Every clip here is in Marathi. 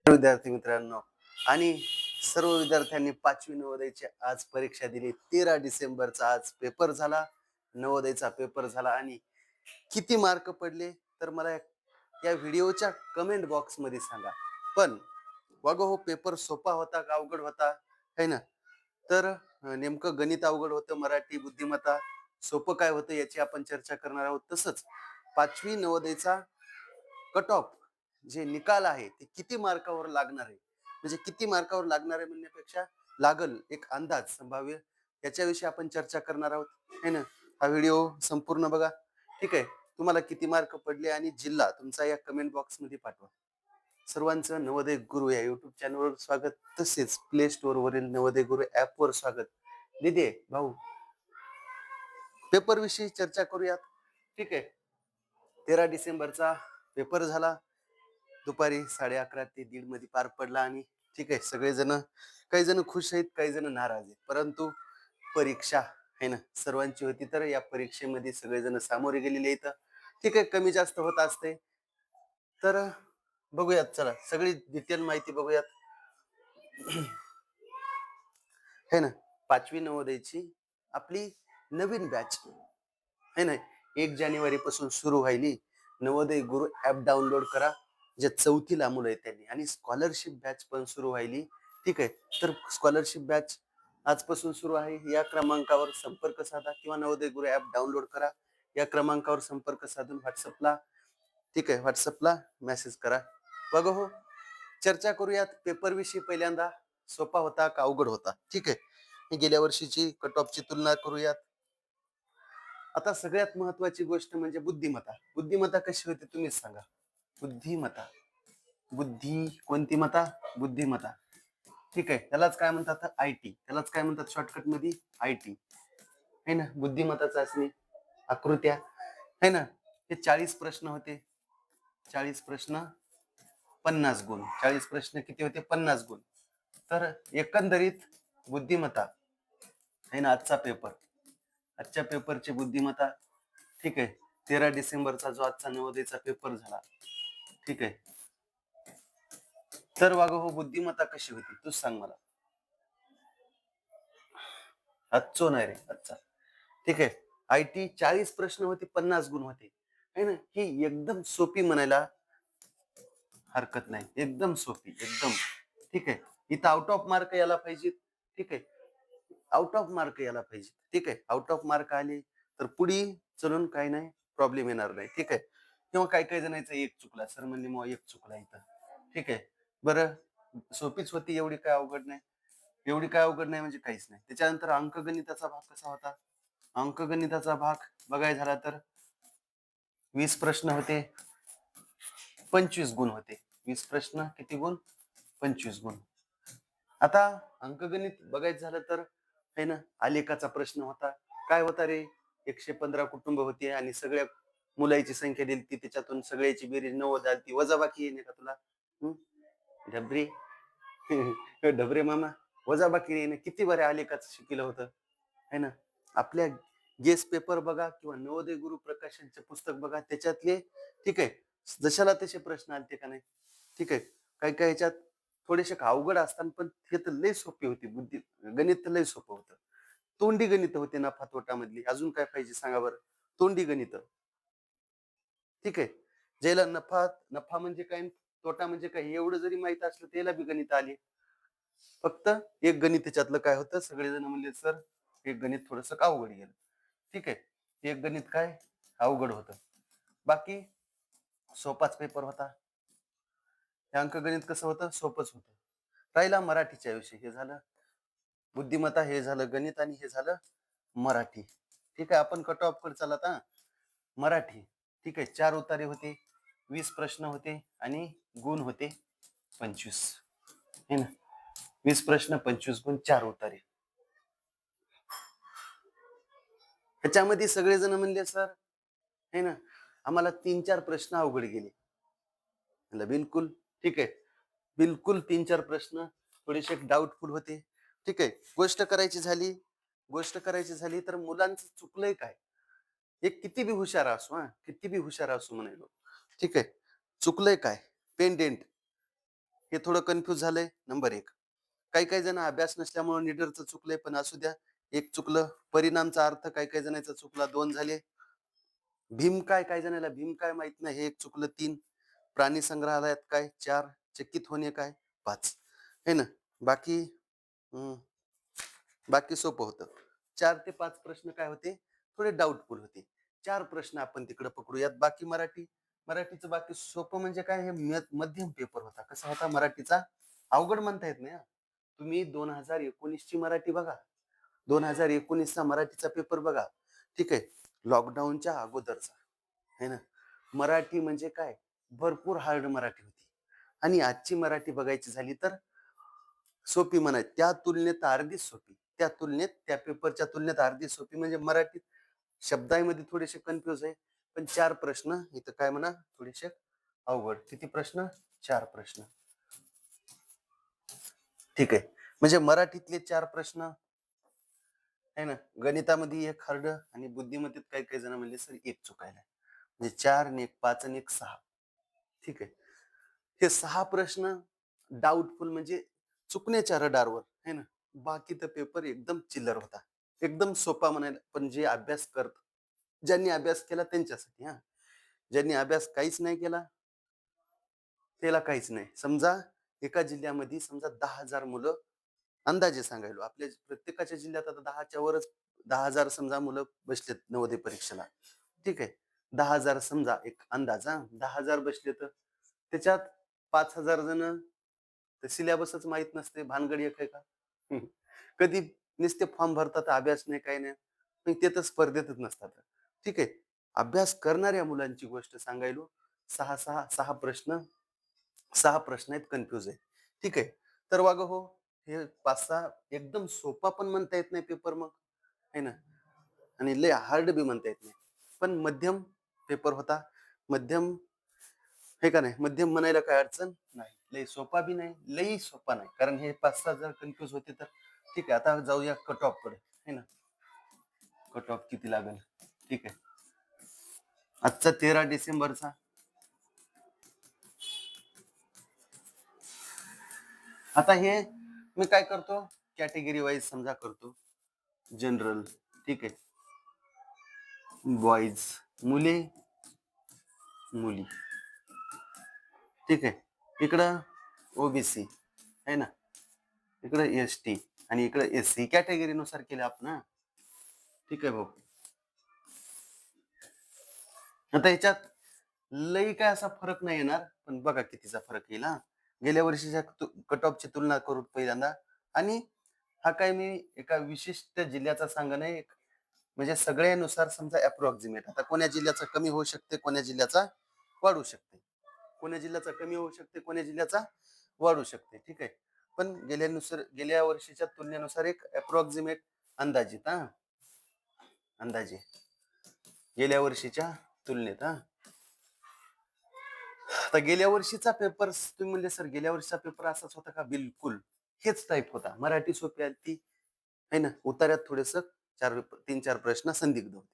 विद्यार्थी मित्रांनो आणि सर्व विद्यार्थ्यांनी 5वी नवोदयची आज परीक्षा दिली. 13 डिसेंबरचा आज पेपर झाला. नवोदयचा पेपर झाला आणि किती मार्क पडले तर मला या व्हिडिओच्या कमेंट बॉक्स मध्ये सांगा. पण बघा हो, पेपर सोपा होता का अवघड होता है ना? तर नेमकं गणित अवघड होतं, मराठी बुद्धिमत्ता सोपं काय होतं याची आपण चर्चा करणार आहोत. तसंच 5वी नवोदयचा कट ऑफ जे निकाल आहे ते किती मार्कावर लागणार आहे, म्हणजे किती मार्कावर लागणार आहे म्हणण्यापेक्षा लागल एक अंदाज संभाव्य, याच्याविषयी आपण चर्चा करणार आहोत है ना. हा व्हिडिओ संपूर्ण बघा. ठीक आहे. तुम्हाला किती मार्क पडले आणि जिल्हा तुमचा या कमेंट बॉक्स मध्ये पाठवा. सर्वांचं नवोदय गुरु या युट्यूब चॅनलवर स्वागत, तसेच प्ले स्टोअर वरील नवोदय गुरु ऍप वर स्वागत. दिदे भाऊ, पेपर विषयी चर्चा करूयात. ठीक आहे. 13 डिसेंबरचा पेपर झाला. दुपारी 11:30 ते 1:30 मध्ये पार पडला आणि ठीक आहे, सगळेजण, काही जण खुश आहेत, काही जण नाराज आहेत, परंतु परीक्षा आहे ना सर्वांची होती, तर या परीक्षेमध्ये सगळेजण सामोरे गेलेले आहेत. ठीक आहे, कमी जास्त होत असते. तर बघूयात, चला सगळी डिटेल माहिती बघूयात है ना. 5वी नवोदयची आपली नवीन बॅच है ना, 1 जानेवारी पासून सुरू व्हायली. नवोदय गुरु ऍप डाउनलोड करा. जे 4थीला मुलं आहेत त्यांनी, आणि स्कॉलरशिप बॅच पण सुरू व्हायली. ठीक आहे. तर स्कॉलरशिप बॅच आजपासून सुरू आहे. या क्रमांकावर संपर्क साधा किंवा नवोदय गुरु ऍप डाउनलोड करा. या क्रमांकावर संपर्क साधून व्हॉट्सअपला, ठीक आहे, व्हॉट्सअपला मेसेज करा. बघा हो, चर्चा करूयात पेपर विषयी. पहिल्यांदा सोपा होता का अवघड होता? ठीक आहे, गेल्या वर्षीची कट ऑफची तुलना करूयात. आता सगळ्यात महत्वाची गोष्ट म्हणजे बुद्धिमत्ता. बुद्धिमत्ता कशी होती तुम्हीच सांगा. बुद्धिमत्ता, बुद्धी कोणती मता? बुद्धिमत्ता. ठीक आहे, त्यालाच काय म्हणतात? आयटी. त्यालाच काय म्हणतात शॉर्टकट मध्ये? आयटी है ना. बुद्धिमत्ता चाचणी, आकृत्या है ना. हे 40 प्रश्न होते. 40 प्रश्न 50 गुण. 40 प्रश्न किती होते? 50 गुण. तर एकंदरीत बुद्धिमत्ता है ना, आजच्या पेपरची बुद्धिमत्ता, ठीक आहे, 13 डिसेंबरचा जो आजचा नवोदयचा पेपर झाला, ठीक आहे. तर वागा हो, बुद्धिमत्ता कशी होती तूच सांग मला. आजचो नाही रे, आजचा. ठीक आहे. आयटी 40 प्रश्न होते, 50 गुण होते है ना. ही एकदम सोपी म्हणायला हरकत नाही, एकदम सोपी, एकदम. ठीक आहे. इथं आउट ऑफ मार्क यायला पाहिजे. ठीक आहे, आउट ऑफ मार्क यायला पाहिजे. ठीक आहे, आउट ऑफ मार्क आले तर पुढे चलून काही नाही, प्रॉब्लेम येणार नाही. ठीक आहे. किंवा काही काही जणांचा एक चुकला, सर म्हणजे मग एक चुकला इथं. ठीक आहे. बरं, सोपीच होती, एवढी काय अवघड नाही. एवढी काय अवघड नाही म्हणजे काहीच नाही. त्याच्यानंतर अंकगणिताचा भाग कसा होता? अंकगणिताचा भाग बघायला झाला तर 20 प्रश्न होते, 25 गुण होते. 20 प्रश्न किती गुण? 25 गुण. आता अंकगणित बघायचं झालं तर है ना, आलेखाचा प्रश्न होता. काय होता रे? 115 कुटुंब होती आणि सगळ्या मुलांची संख्या दिली ती, त्याच्यातून सगळ्याची बेरीज 90 आली. ती वजाबाकी येणे का तुला? ढबरे ढबरे मामा, वजाबाकी येणे किती बरे आलेखाचं शिकलं होतं है ना. आपल्या गेस पेपर बघा किंवा नवोदय गुरु प्रकाशनचे पुस्तक बघा, त्याच्यातले, ठीक आहे, जशाला तसे प्रश्न आलते का नाही. ठीक आहे. काही काही ह्याच्यात थोडेसे अवघड असतात, पण हे तर लय सोपी होती. गणित तर लय सोपं होतं. तोंडी गणित होते, नफा तोटा मधली. अजून काय पाहिजे सांगा बरं? तोंडी गणित. ठीक आहे. ज्याला नफा नफा म्हणजे काय, तोटा म्हणजे काय, एवढं जरी माहित असलं त्याला बी गणित आले. फक्त एक गणित त्याच्यातलं काय होतं, सगळेजण म्हणले सर एक गणित थोडस अवघड गेलं. ठीक आहे. एक गणित काय अवघड होतं, बाकी सोपाच पेपर होता. हे अंकगणित कसं होतं? सोपच होतं. राहिला मराठीच्या विषयी. हे झालं बुद्धिमत्ता, हे झालं गणित, आणि हे झालं मराठी. ठीक आहे. आपण कट ऑफ कडे चालत. हा, मराठी. ठीक आहे. 4 उतारे होते, 20 प्रश्न होते आणि गुण होते 25 है ना. 20 प्रश्न, 25 गुण, 4 उतारे. ह्याच्यामध्ये सगळेजण म्हणले सर है ना, आम्हाला 3-4 प्रश्न अवघड गेले. बिलकुल ठीक आहे, बिलकुल 3-4 प्रश्न थोडेसे डाऊटफुल होते. ठीक आहे. गोष्ट करायची झाली तर मुलांचं चुकलंय काय? एक किती बी हुशार असो, किती बी हुशार असो म्हणालो, ठीक आहे, चुकलंय काय? पेंडेंट हे थोडं कन्फ्यूज झालंय. नंबर एक, काही काही जण अभ्यास नसल्यामुळे निडरचं चुकलंय, पण असू द्या. एक चुकलं. परिणामचा अर्थ काही काही जणांचा चुकला, 2 झाले. भीम काय, काही जणाला भीम काय माहित नाही, हे एक चुकलं. 3, प्राणी संग्रहालयात काय, 4, चकित होणे काय, 5, है ना. बाकी हम्म, बाकी सोपं होतं. 4 ते 5 प्रश्न काय होते, थोडे डाऊटफुल होते. 4 प्रश्न आपण तिकडे पकडूयात. बाकी मराठीचं बाकी सोपं म्हणजे काय, हे मध्यम पेपर होता. कसा होता मराठीचा, अवघड म्हणता येत नाही हा. तुम्ही 2019 ची मराठी बघा, 2019चा मराठीचा पेपर बघा. ठीक आहे, लॉकडाऊनच्या अगोदरचा, है ना. मराठी म्हणजे काय, भरपूर हार्ड मराठी होती. आणि आजची मराठी बघायची झाली तर सोपी म्हणायची, त्या तुलनेत अर्धी सोपी. त्या तुलनेत, त्या पेपरच्या तुलनेत अर्धी सोपी. म्हणजे मराठीत शब्दांमध्ये थोडेसे कन्फ्यूज आहे. पण 4 प्रश्न इथं काय म्हणा, थोडेसे अवघड. किती प्रश्न, 4 प्रश्न. ठीक आहे, म्हणजे मराठीतले 4 प्रश्न आहे ना. गणितामध्ये एक हार्ड, आणि बुद्धिमत्तेत काही काही जण म्हणले सर एक चुकायला, म्हणजे 4 आणि 1 5 आणि 1 6. ठीक आहे, हे 6 प्रश्न डाऊटफुल म्हणजे चुकण्याच्या रडारवर, है ना. बाकी तर पेपर एकदम चिल्लर होता, एकदम सोपा म्हणायला. पण जे अभ्यास ज्यांनी अभ्यास केला त्यांच्यासाठी हा. ज्यांनी अभ्यास काहीच नाही केला त्याला काहीच नाही. समजा एका जिल्ह्यामध्ये समजा 10,000 मुलं, अंदाजे सांगायलो, आपल्या प्रत्येकाच्या जिल्ह्यात आता 10च्या वरच, 10,000 समजा मुलं बसलेत नवोदय परीक्षेला. ठीक आहे, 10,000 समजा, एक अंदाज हा, 10,000 बसले तर त्याच्यात 5,000 जण ते सिलेबसच माहित नसते, भानगड एक आहे का. कधी नुसते फॉर्म भरतात, अभ्यास नाही, काही नाही. मग ते तर स्पर्धेतच नसतात. ठीक आहे, अभ्यास करणाऱ्या मुलांची गोष्ट सांगायलो. 6 प्रश्न, 6 प्रश्न आहेत, कन्फ्यूज आहे. ठीक आहे, तर वाग हो, हे 5-6 एकदम सोपा पण म्हणता येत नाही पेपर मग, है ना. आणि लय हार्ड बी म्हणता येत नाही. पण मध्यम पेपर होता. मध्यम, हे का नाही, मध्यम म्हणायला काय अडचण नाही. लय सोपा बी नाही, लई सोपा नाही. कारण हे 5-6 जर कन्फ्यूज होते तर. ठीक आहे, आता जाऊया कट ऑफ कडे, है ना. कट ऑफ किती लागेल. ठीक आहे, आजचा 13 डिसेंबरचा. आता हे मी काय करतो, कॅटेगरी वाईज समजा करतो. जनरल, ठीक आहे, बॉईज, मुले, मुली. ठीक आहे, इकडं ओबीसी, है ना. इकडं एसटी, आणि इकडं एससी, कॅटेगरी नुसार केलं आपण हा. ठीक आहे भाऊ. आता याच्यात लई काय असा फरक नाही येणार, पण बघा कितीचा फरक येईल हा. गेल्या वर्षीच्या कट ऑफची तुलना करू पहिल्यांदा. आणि हा काय मी एका विशिष्ट जिल्ह्याचा सांगा नाही, म्हणजे सगळ्यानुसार समजा अप्रॉक्सिमेट. आता कोण्या जिल्ह्याचा कमी होऊ शकते, कोण्या जिल्ह्याचा वाढू शकते, कोण्या जिल्ह्याचा कमी होऊ शकते, कोण्या जिल्ह्याचा वाढू शकते. ठीक आहे, पण गेल्या वर्षीच्या तुलनेनुसार एक अप्रॉक्सिमेट, अंदाजित हा, अंदाजे गेल्या वर्षीच्या तुलनेत हा. आता गेल्या वर्षीचा पेपर तुम्ही म्हणले सर गेल्या वर्षीचा पेपर असाच होता का, बिलकुल हेच टाईप होता. मराठी सोपी आली ती, है ना. उतार्यात थोडेस 3-4 प्रश्न संदिग्ध होते,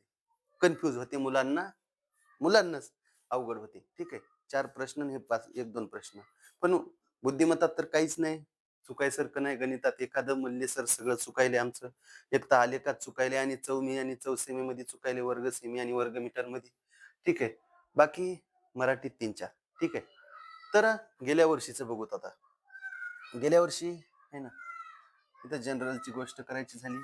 कन्फ्यूज होते, मुलांनाच अवघड होते. ठीक आहे, 4 प्रश्न, हे 1-2 प्रश्न. पण बुद्धिमत्तात तर काहीच नाही, चुकायसारखं नाही. गणितात एखादं म्हणले सर सगळं चुकायले आमचं, एक तर आलेखात चुकायले, आणि चौमी आणि चौसेमी मध्ये चुकायले, वर्ग सेमी आणि वर्ग मीटर मध्ये. ठीक आहे, बाकी मराठीत 3-4. ठीक आहे, तर गेल्या वर्षीचं बघूत आता. गेल्या वर्षी, है ना, इथं जनरलची गोष्ट करायची झाली.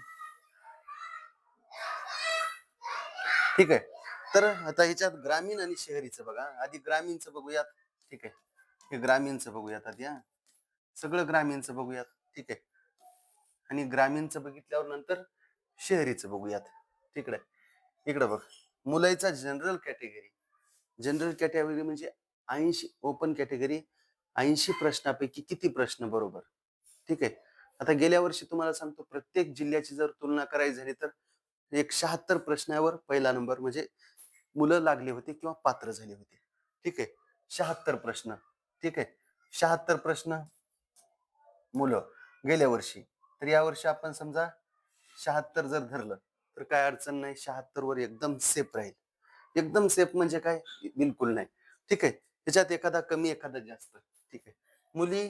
ठीक आहे, तर आता ह्याच्यात ग्रामीण आणि शहरीचं बघा. आधी ग्रामीणचं बघूयात. ठीक आहे, हे ग्रामीणचं बघूयात आधी हा. सगळं ग्रामीणचं बघूयात. ठीक आहे, आणि ग्रामीणचं बघितल्यावर नंतर शहरीचं बघूयात. ठीक आहे, इकडं बघ, मुलाचा जनरल कॅटेगरी. जनरल कॅटेगरी म्हणजे 80, ओपन कॅटेगरी 80 प्रश्नापैकी किती प्रश्न बरोबर. ठीक आहे, आता गेल्या वर्षी तुम्हाला सांगतो, प्रत्येक जिल्ह्याची जर तुलना करायची झाली तर 176 प्रश्नावर पहिला नंबर, म्हणजे मुलं लागले होते किंवा पात्र झाले होते. ठीक आहे, 76 प्रश्न. ठीक आहे, 76 प्रश्न मुलं गेल्या वर्षी. तर या वर्षी आपण समजा 76 जर धरलं तर काय अडचण नाही. 76 वर एकदम सेफ राहील. एकदम सेफ म्हणजे काय, बिलकुल नाही. ठीक आहे, त्याच्यात एखादा कमी एखादा जास्त. ठीक आहे, मुली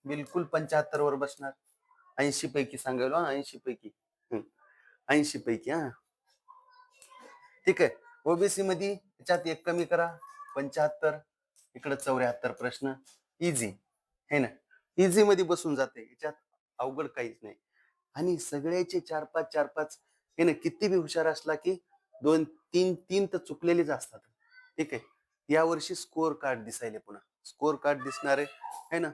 बिलकुल 75 वर बसणार. 80 पैकी सांगायलो, 80 पैकी. 80 पैकी. हा, ठीक आहे. ओबीसी मध्ये याच्यात एक कमी करा, 75. इकडे 74 प्रश्न. इझी है ना, इझी मध्ये बसून जाते, याच्यात अवघड काहीच नाही. आणि सगळ्याचे 4-5 4-5 हे ना, किती बी हुशार असला की 2-3 तर चुकलेलेच असतात. ठीक आहे. या वर्षी स्कोअर कार्ड दिसायले, पुन्हा स्कोअर कार्ड दिसणार आहे ना.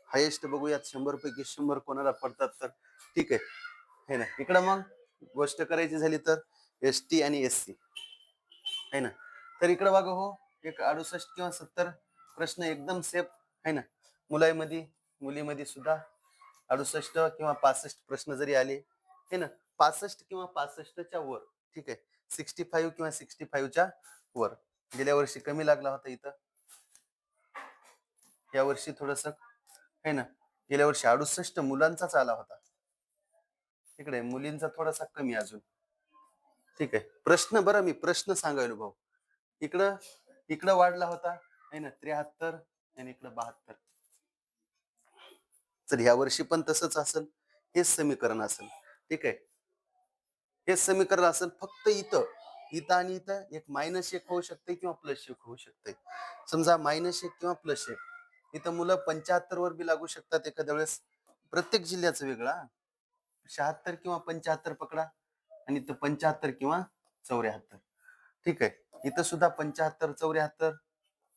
हायेस्ट बघूयात, 100 पैकी 100 कोणाला पडतात तर. ठीक आहे, है ना. इकडं मग गोष्ट करायची झाली तर एसटी आणि एससी है ना. तर इकडे बघा हो, एक 68 किंवा 70 प्रश्न एकदम सेफ है ना. मुलांमध्ये मुलीमध्ये सुद्धा 68 किंवा 65 प्रश्न जरी आले है ना, 65 किंवा 65च्या वर. ठीक आहे, 65 किंवा 65च्या वर. गेल्या वर्षी कमी लागला होता इथं, या वर्षी थोडस है ना. गेल्या वर्षी 68 मुलांचाच आला होता, इकडे मुलींचा थोडासा कमी अजून. ठीक आहे. प्रश्न, बरं मी प्रश्न सांगायलो भाऊ. इकडं इकडं वाढला होता है ना, 73 आणि इकडं 72. तर ह्या वर्षी पण तसंच असेल, हेच समीकरण असेल. ठीक आहे, हेच समीकरण असेल. फक्त इथं इथं आणि इथं एक -1 होऊ शकते किंवा +1 होऊ शकते. समजा -1 किंवा +1. इथं मुलं 75 वर बी लागू शकतात एखाद्या वेळेस. प्रत्येक जिल्ह्याचं वेगळा. 76 किंवा 75 पकडा, आणि इथं 75 किंवा 74. ठीक आहे. इथं सुद्धा 75 74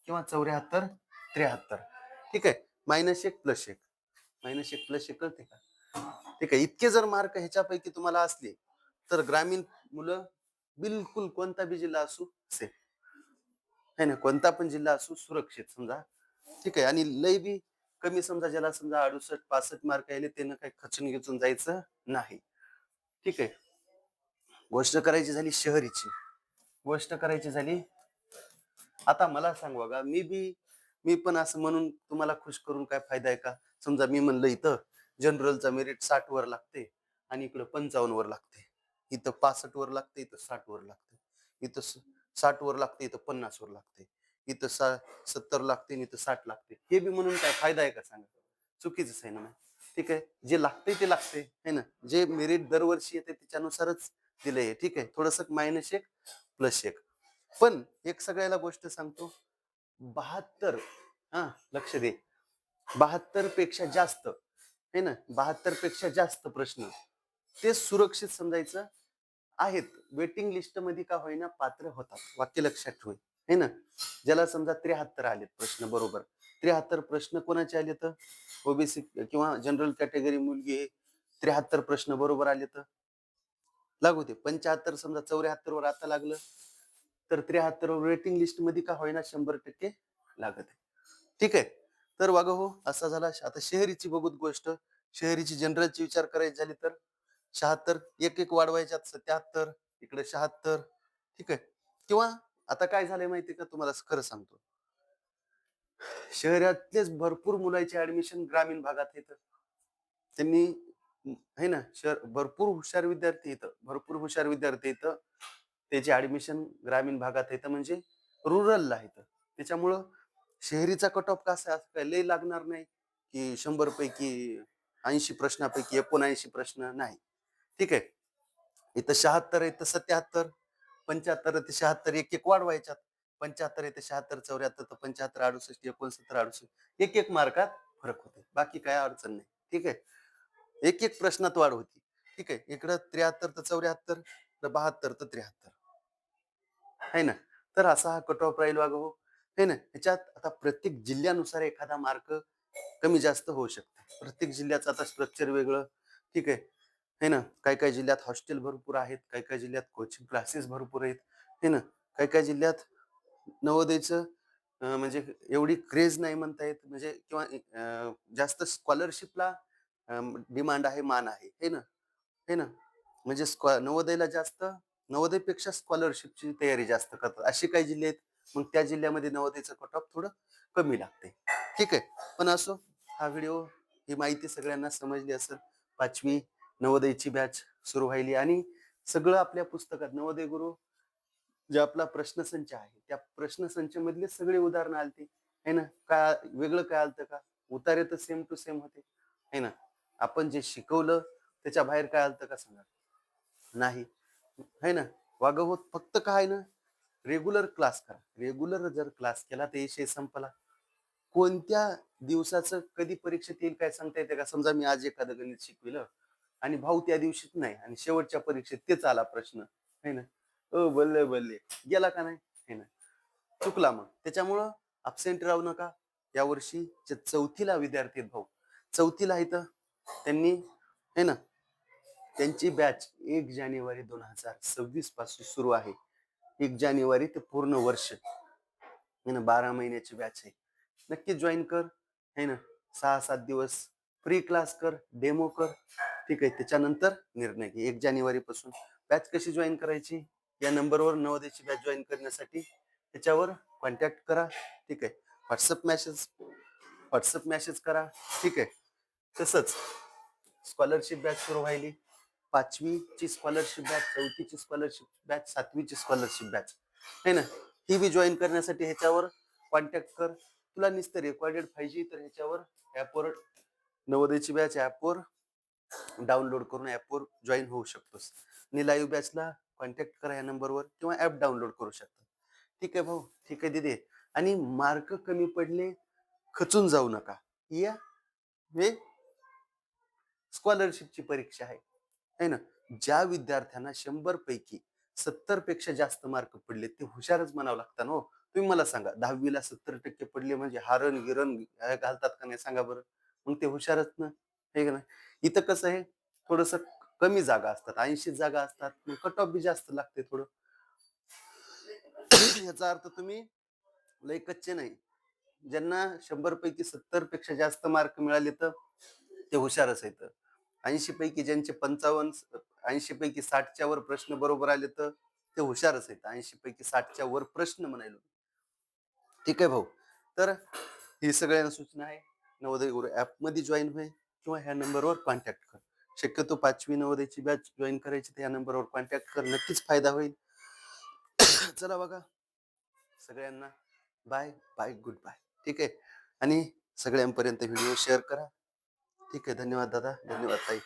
किंवा 74 73. ठीक आहे. -1 +1, -1 +1 कळते का. ठीक आहे. इतके जर मार्क ह्याच्यापैकी तुम्हाला असले तर ग्रामीण मुलं बिलकुल कोणता बी जिल्हा असू सेफ है ना, कोणता पण जिल्हा असू सुरक्षित समजा. ठीक आहे. आणि लय बी कमी समजा, ज्याला समजा 68 65 मार्क आले, त्यानं काही खचून घेचून जायचं नाही. ठीक आहे. गोष्ट करायची झाली शहरीची, गोष्ट करायची झाली. आता मला सांग बघा, मी पण असं म्हणून तुम्हाला खुश करून काय फायदा आहे का. समजा मी म्हणलं इथं जनरलचा मेरिट 60 वर लागते आणि इकडं 55 वर लागते, इथं 65 वर लागते, इथं 60 वर लागते, इथं 60 वर लागते, इथं 50 वर लागते, इथं 70 लागते आणि इथं 60 लागते. हे बी म्हणून काय फायदा आहे का सांगा. चुकीचंच आहे ना. ठीक आहे. जे लागते ते लागते है ना, जे मेरिट दरवर्षी येते त्याच्यानुसारच दिलंय. ठीक आहे. थोडस -1 +1. पण एक सगळ्याला गोष्ट सांगतो, 72, हा लक्ष दे, 72 पेक्षा जास्त है ना, 72 पेक्षा जास्त प्रश्न ते सुरक्षित समजायचं आहेत. वेटिंग लिस्ट मध्ये का होईना पात्र होतात. वाक्य लक्षात ठेवून है ना. ज्याला समजा 73 आलेत प्रश्न बरोबर, 73 प्रश्न कोणाचे आले तर ओबीसी किंवा जनरल कॅटेगरी मुलगी आहे, 73 प्रश्न बरोबर आले तर लागू दे. 75 समजा 74 वर आता लागलं तर 73 वर वेटिंग लिस्ट मध्ये का होईना 100% लागत आहे. ठीक आहे. तर बघा हो, असा झाला. आता शहरीची बघूत गोष्ट. शहरीची जनरलची विचार करायची झाली तर 76 एक एक वाढवायच्यात, 77 इकडे 76. ठीक आहे. किंवा आता काय झालंय माहितीये का, तुम्हाला खरं सांगतो, शहरातलेच भरपूर मुलांचे ऍडमिशन ग्रामीण भागात येतं. त्यांनी है ना, शहर भरपूर हुशार विद्यार्थी येतं, भरपूर हुशार विद्यार्थी येतं, त्याचे ऍडमिशन ग्रामीण भागात येतं, म्हणजे रुरलला येतं. त्याच्यामुळं शहरीचा कट ऑफ कसा असं काय लय लागणार नाही की 100 पैकी 80 प्रश्नापैकी 79 प्रश्न नाही. ठीक आहे. इथं 76 आहे, इथं 77, 75 ते 76 एक एक वाढवायच्यात. 75 आहे ते 76 74 तर 75 68 69 68 एक एक मार्कात फरक होते. बाकी काय अडचण नाही. ठीक आहे. एक एक प्रश्नात वाढ होती. ठीक आहे. इकडं 73 तर 74, 72 तर 73 है ना. तर असा हा कट ऑफ राहील वागं हो, है ना. ह्याच्यात आता प्रत्येक जिल्ह्यानुसार एखादा मार्क कमी जास्त होऊ शकतो. प्रत्येक जिल्ह्याचं आता स्ट्रक्चर वेगळं. ठीक आहे. है ना. काही-काही जिल्ह्यात हॉस्टेल भरपूर आहेत, काही-काही जिल्ह्यात कोचिंग क्लासेस भरपूर आहेत, है ना. काही-काही जिल्ह्यात नवोदयचं म्हणजे एवढी क्रेज नाही म्हणता येत, म्हणजे किंवा जास्त स्कॉलरशिपला डिमांड आहे, मान आहे, है ना, है ना. म्हणजे नवोदयला जास्त, नवोदयपेक्षा स्कॉलरशिपची तयारी जास्त करतात, असे काही जिल्हे आहेत. मग त्या जिल्ह्यामध्ये नवोदयचं कट ऑफ थोडं कमी लागते. ठीक आहे. पण असो, हा व्हिडिओ, ही माहिती सगळ्यांना समजली असेल. 5वी नवोदयची बॅच सुरू व्हायली आणि सगळं आपल्या पुस्तकात नवोदय गुरु जे आपला प्रश्नसंच आहे, त्या प्रश्नसंच मधले सगळे उदाहरणं आलते है ना. काय वेगळं काय आलतं का, उतारे तर सेम टू सेम होते, है ना. आपण जे शिकवलं त्याच्या बाहेर काय आलं का सांगा. नाही, है ना. वागं होत फक्त काय आहे ना, रेग्युलर क्लास करा. रेग्युलर जर क्लास केला तर विषय संपला. कोणत्या दिवसाचं कधी परीक्षेत येईल काय सांगता येते का? समजा मी आज एखादं गणित शिकविलं आणि भाऊ त्या दिवशीच नाही आणि शेवटच्या परीक्षेत तेच आला प्रश्न, है ना. ओ बल्ले बल्ले, गेला का नाही, है ना. चुकला मग. त्याच्यामुळं अब्सेंट राहू नका. यावर्षी जे चौथीला विद्यार्थी आहेत भाऊ, चौथीला इथं त्यांनी, है ना, त्यांची बॅच 1 जानेवारी 2026 पासून सुरू आहे. 1 जानेवारी ते पूर्ण वर्ष, है ना, 12 महिन्याची बॅच आहे. नक्की जॉइन कर, है ना. 6-7 दिवस फ्री क्लास कर, डेमो कर. ठीक आहे. त्याच्यानंतर निर्णय घे. 1 जानेवारी पासून बॅच कशी जॉइन करायची? या नंबरवर नवोदयची बॅच जॉइन करण्यासाठी त्याच्यावर कॉन्टॅक्ट करा. ठीक आहे. व्हॉट्सअप मेसेज करा. ठीक आहे. तसंच स्कॉलरशिप बॅच सुरू व्हायली. 5वी ची स्कॉलरशिप बॅच, 4थी ची स्कॉलरशिप बॅच, 7वी ची स्कॉलरशिप बॅच, है ना. ही बी जॉईन करण्यासाठी ह्याच्यावर कॉन्टॅक्ट कर. तुला नुसतं रेकॉर्डेड पाहिजे तर ह्याच्यावर ऍपवर नवोदयची बॅच ऍपवर डाउनलोड करून ऍपवर जॉईन होऊ शकतोस. आणि लाईव्ह बॅचला कॉन्टॅक्ट करा या नंबरवर किंवा ऍप डाउनलोड करू शकता. ठीक आहे भाऊ, ठीक आहे दीदी. आणि मार्क कमी पडले खचून जाऊ नका. या, हे स्कॉलरशिपची परीक्षा आहे, है ना. ज्या विद्यार्थ्यांना 100 पैकी 70 पेक्षा जास्त मार्क पडले ते हुशारच म्हणावं लागतं ना हो. तुम्ही मला सांगा, 10वी 70% पडले म्हणजे हारण गिरण घालतात का नाही सांगा बरं. मग ते हुशारच ना, हे का नाही. इथं कसं आहे, थोडस कमी जागा असतात, 80 जागा असतात, मग कट ऑफ बी जास्त लागते थोडं. याचा अर्थ तुम्ही लय कच्चे नाही. ज्यांना 100 पैकी 70 पेक्षा जास्त मार्क मिळाले तर ते हुशारच आहेत. 80 पैकी ज्यांचे 55, 80 पैकी 60च्या वर प्रश्न बरोबर आले तर ते हुशारच आहेत. 80 पैकी 60च्या वर प्रश्न म्हणायलो. ठीक आहे भाऊ. तर ही सगळ्यांना सूचना आहे. नवोदय गुरु ऍप मध्ये जॉईन होईल किंवा ह्या नंबरवर कॉन्टॅक्ट कर. शक्यतो 5वी नवोदयची बॅच जॉईन करायची तर ह्या नंबरवर कॉन्टॅक्ट कर. नक्कीच फायदा होईल. चला बघा, सगळ्यांना बाय बाय, गुड बाय. ठीक आहे. आणि सगळ्यांपर्यंत व्हिडिओ शेअर करा. ठीक आहे. धन्यवाद दादा, धन्यवाद ताई.